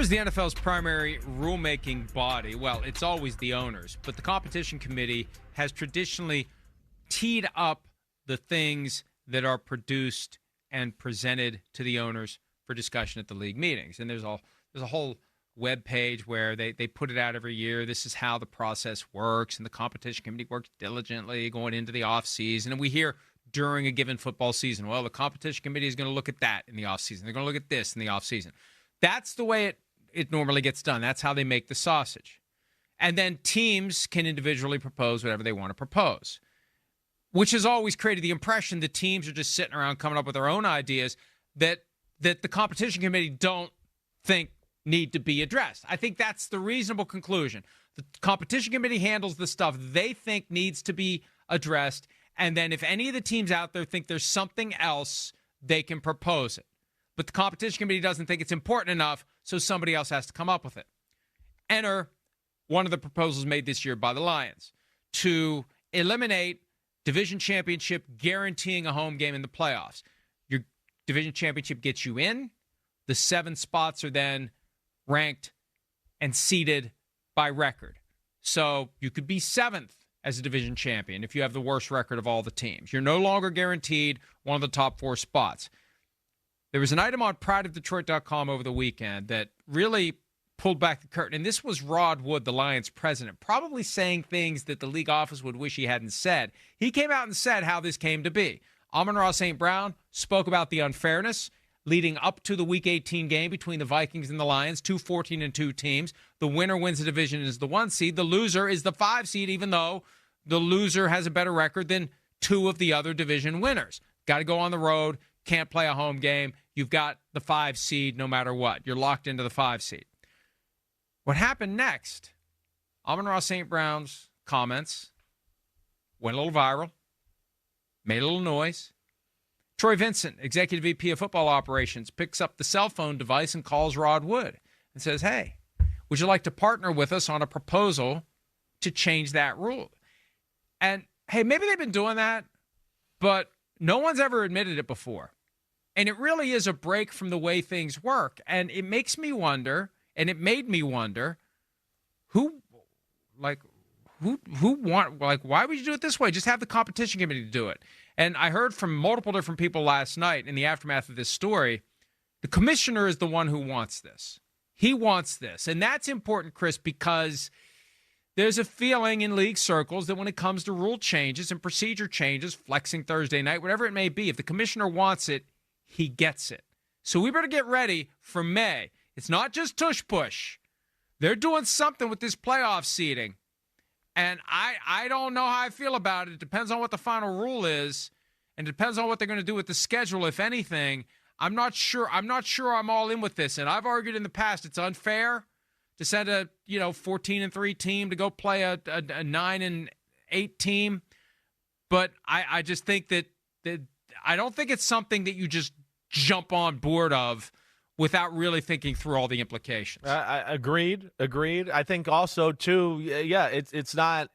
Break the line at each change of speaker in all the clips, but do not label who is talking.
is the NFL's primary rulemaking body? Well, it's always the owners, but the competition committee has traditionally teed up the things that are produced and presented to the owners for discussion at the league meetings. And there's a whole web page where they put it out every year. This is how the process works, and the competition committee works diligently going into the offseason. And we hear during a given football season, well, the competition committee is going to look at that in the offseason. They're going to look at this in the offseason. That's the way it normally gets done. That's how they make the sausage. And then teams can individually propose whatever they want to propose, which has always created the impression that teams are just sitting around coming up with their own ideas that the competition committee don't think need to be addressed. I think that's the reasonable conclusion. The competition committee handles the stuff they think needs to be addressed, and then if any of the teams out there think there's something else, they can propose it. But the competition committee doesn't think it's important enough, so somebody else has to come up with it. Enter one of the proposals made this year by the Lions to eliminate division championship guaranteeing a home game in the playoffs. Your division championship gets you in. The 7 spots are then ranked and seeded by record. So you could be 7th as a division champion if you have the worst record of all the teams. You're no longer guaranteed one of the top 4 spots. There was an item on prideofdetroit.com over the weekend that really pulled back the curtain, and this was Rod Wood, the Lions president, probably saying things that the league office would wish he hadn't said. He came out and said how this came to be. Amon-Ra St. Brown spoke about the unfairness leading up to the Week 18 game between the Vikings and the Lions, 2 14-2 teams. The winner wins the division and is the 1 seed. The loser is the 5 seed, even though the loser has a better record than 2 of the other division winners. Got to go on the road, can't play a home game. You've got the 5 seed no matter what. You're locked into the 5 seed. What happened next? Amon-Ra St. Brown's comments went a little viral, made a little noise. Troy Vincent, Executive VP of Football Operations, picks up the cell phone device and calls Rod Wood and says, hey, would you like to partner with us on a proposal to change that rule? And, hey, maybe they've been doing that, but no one's ever admitted it before. And it really is a break from the way things work. And it makes me wonder, and it made me wonder, why would you do it this way? Just have the competition committee do it. And I heard from multiple different people last night in the aftermath of this story, the commissioner is the one who wants this. He wants this. And that's important, Chris, because there's a feeling in league circles that when it comes to rule changes and procedure changes, flexing Thursday night, whatever it may be, if the commissioner wants it, he gets it. So we better get ready for May. It's not just tush-push. They're doing something with this playoff seeding. And I don't know how I feel about it. It depends on what the final rule is, and it depends on what they're going to do with the schedule, if anything. I'm not sure I'm all in with this. And I've argued in the past it's unfair to send a 14-3 team to go play a 9-8 team. But I just think that I don't think it's something that you just jump on board of without really thinking through all the implications.
Agreed. I think also, too, it's not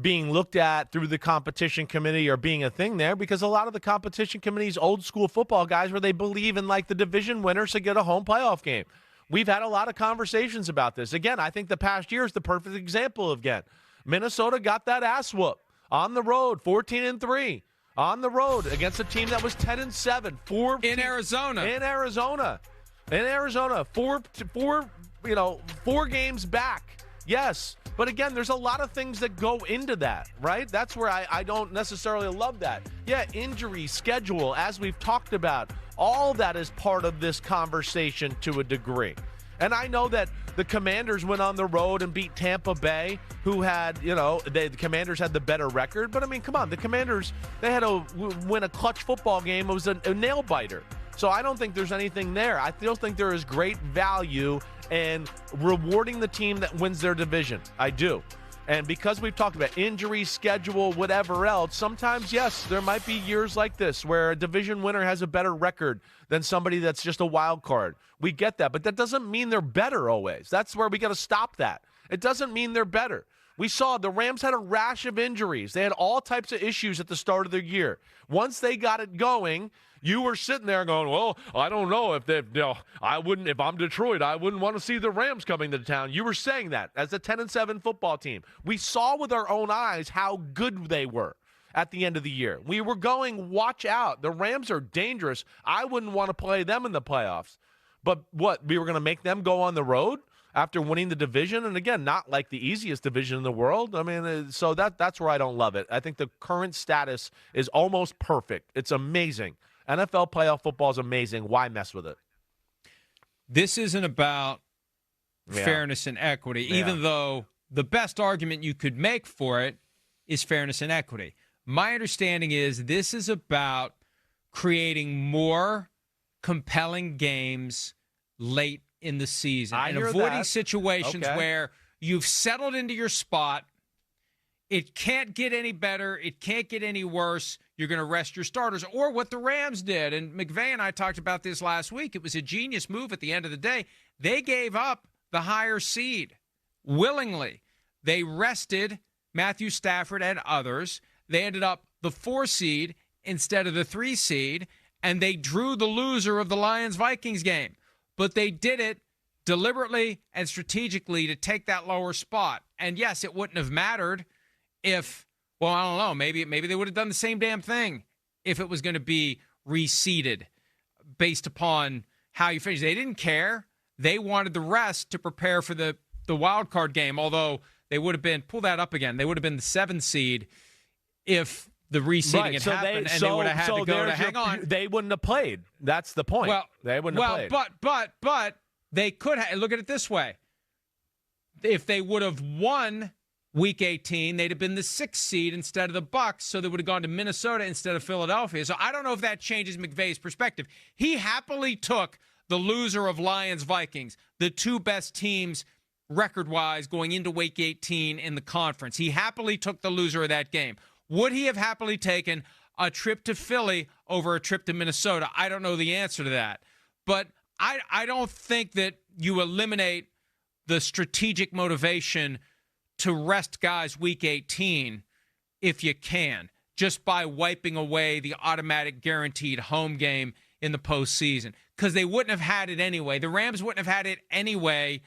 being looked at through the competition committee or being a thing there, because a lot of the competition committee's old school football guys where they believe in like the division winners to get a home playoff game. We've had a lot of conversations about this. Again, I think the past year is the perfect example again. Minnesota got that ass whoop on the road, 14-3. On the road against a team that was 10-7.
In Arizona.
In Arizona, four games back. Yes, but again, there's a lot of things that go into that, right? That's where I don't necessarily love that. Yeah, injury, schedule, as we've talked about, all that is part of this conversation to a degree. And I know that the Commanders went on the road and beat Tampa Bay, who had, the Commanders had the better record. But, I mean, come on, the Commanders, they had to win a clutch football game. It was a nail-biter. So I don't think there's anything there. I still think there is great value in rewarding the team that wins their division. I do. And because we've talked about injury, schedule, whatever else, sometimes, yes, there might be years like this where a division winner has a better record than somebody that's just a wild card. We get that, but that doesn't mean they're better always. That's where we got to stop that. It doesn't mean they're better. We saw the Rams had a rash of injuries. They had all types of issues at the start of the year. Once they got it going, you were sitting there going, well, I don't know I wouldn't, if I'm Detroit, I wouldn't want to see the Rams coming to town. You were saying that as a 10-7 football team. We saw with our own eyes how good they were at the end of the year. We were going, watch out. The Rams are dangerous. I wouldn't want to play them in the playoffs. But what, we were going to make them go on the road after winning the division? And again, not like the easiest division in the world. I mean, so that's where I don't love it. I think the current status is almost perfect. It's amazing. NFL playoff football is amazing. Why mess with it?
This isn't about fairness and equity, even though the best argument you could make for it is fairness and equity. My understanding is this is about creating more compelling games late in the season and avoiding situations where you've settled into your spot. It can't get any better. It can't get any worse. You're going to rest your starters, or what the Rams did. And McVay and I talked about this last week. It was a genius move at the end of the day. They gave up the higher seed willingly. They rested Matthew Stafford and others. They ended up the 4 seed instead of the 3 seed, and they drew the loser of the Lions-Vikings game. But they did it deliberately and strategically to take that lower spot. And yes, it wouldn't have mattered if, well, I don't know, maybe they would have done the same damn thing if it was going to be reseeded based upon how you finish. They didn't care. They wanted the rest to prepare for the wild card game, although they would have been, pull that up again, they would have been the 7 seed if the reseeding had happened, and they would have had to go to hang on.
They wouldn't have played. That's the point.
Well,
they wouldn't have played.
But they could have. Look at it this way. If they would have won Week 18, they'd have been the 6th seed instead of the Bucs, so they would have gone to Minnesota instead of Philadelphia. So I don't know if that changes McVay's perspective. He happily took the loser of Lions-Vikings, the 2 best teams record-wise going into Week 18 in the conference. He happily took the loser of that game. Would he have happily taken a trip to Philly over a trip to Minnesota? I don't know the answer to that. But I don't think that you eliminate the strategic motivation to rest guys Week 18 if you can, just by wiping away the automatic guaranteed home game in the postseason, because they wouldn't have had it anyway. The Rams wouldn't have had it anyway,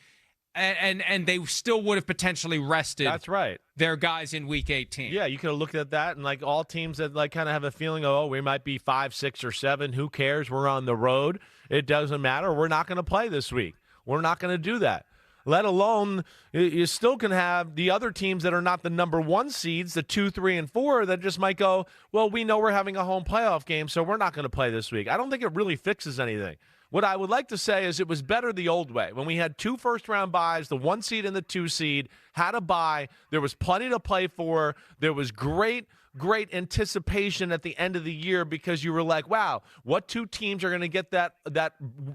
and they still would have potentially rested.
That's right.
Their guys in Week 18.
Yeah, you could have looked at that, and like all teams that like kind of have a feeling, oh, we might be 5, 6, or 7. Who cares? We're on the road. It doesn't matter. We're not going to play this week. We're not going to do that. Let alone, you still can have the other teams that are not the number 1 seeds, the 2, 3, and 4, that just might go, well, we know we're having a home playoff game, so we're not going to play this week. I don't think it really fixes anything. What I would like to say is it was better the old way. When we had 2 first-round buys, the 1 seed and the 2 seed had a bye. There was plenty to play for. There was great anticipation at the end of the year because you were like, wow, what 2 teams are going to get that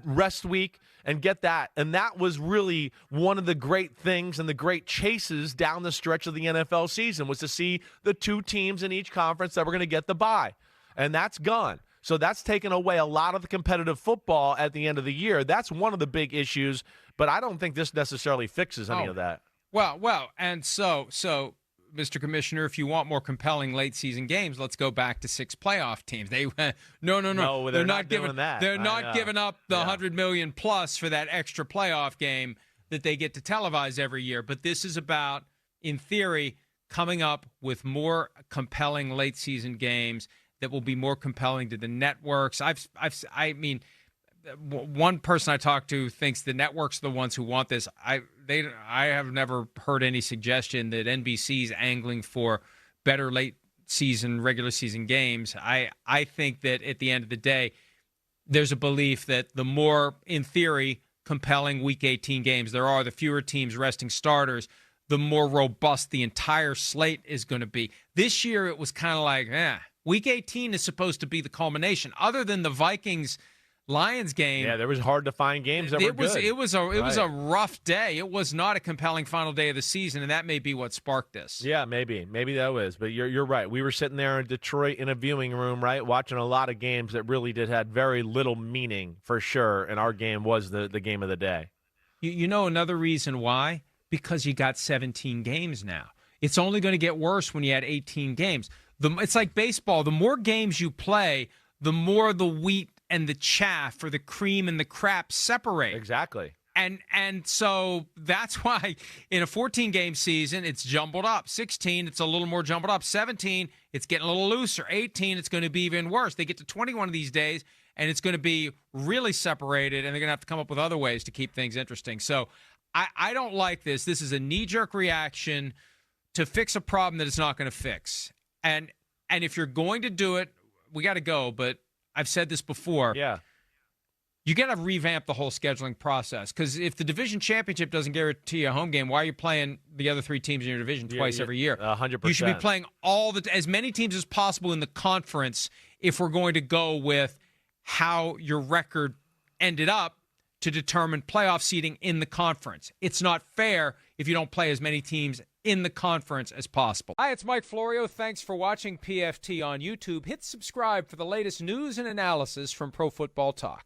rest week and get that? And that was really one of the great things and the great chases down the stretch of the NFL season, was to see the 2 teams in each conference that were going to get the bye. And that's gone. So that's taken away a lot of the competitive football at the end of the year. That's one of the big issues, but I don't think this necessarily fixes any of that.
Well, and so, Mr. Commissioner, if you want more compelling late season games, let's go back to 6 playoff teams. No,
they're not giving that.
They're not giving up the $100 million plus for that extra playoff game that they get to televise every year. But this is about, in theory, coming up with more compelling late season games that will be more compelling to the networks. I mean, one person I talked to thinks the networks are the ones who want this. I have never heard any suggestion that NBC's angling for better late season, regular season games. I think that at the end of the day, there's a belief that the more, in theory, compelling Week 18 games there are, the fewer teams resting starters, the more robust the entire slate is going to be. This year, it was kind of like, Week 18 is supposed to be the culmination. Other than the Vikings-Lions game,
there was hard to find games that were good.
It was a rough day. It was not a compelling final day of the season, and that may be what sparked this.
Yeah, maybe that was. But you're right. We were sitting there in Detroit in a viewing room, right, watching a lot of games that really had very little meaning for sure, and our game was the game of the day.
You know another reason why? Because you got 17 games now. It's only going to get worse when you add 18 games. It's like baseball. The more games you play, the more the wheat and the chaff, or the cream and the crap, separate.
Exactly.
And so that's why in a 14-game season, it's jumbled up. 16, it's a little more jumbled up. 17, it's getting a little looser. 18, it's going to be even worse. They get to 21 of these days, and it's going to be really separated, and they're going to have to come up with other ways to keep things interesting. So I don't like this. This is a knee-jerk reaction to fix a problem that it's not going to fix. And if you're going to do it, we got to go, but I've said this before.
Yeah.
You got to revamp the whole scheduling process, because if the division championship doesn't guarantee a home game, why are you playing the other 3 teams in your division twice every year?
100%.
You should be playing as many teams as possible in the conference if we're going to go with how your record ended up to determine playoff seeding in the conference. It's not fair if you don't play as many teams in the conference as possible. Hi, it's Mike Florio. Thanks for watching PFT on YouTube. Hit subscribe for the latest news and analysis from Pro Football Talk.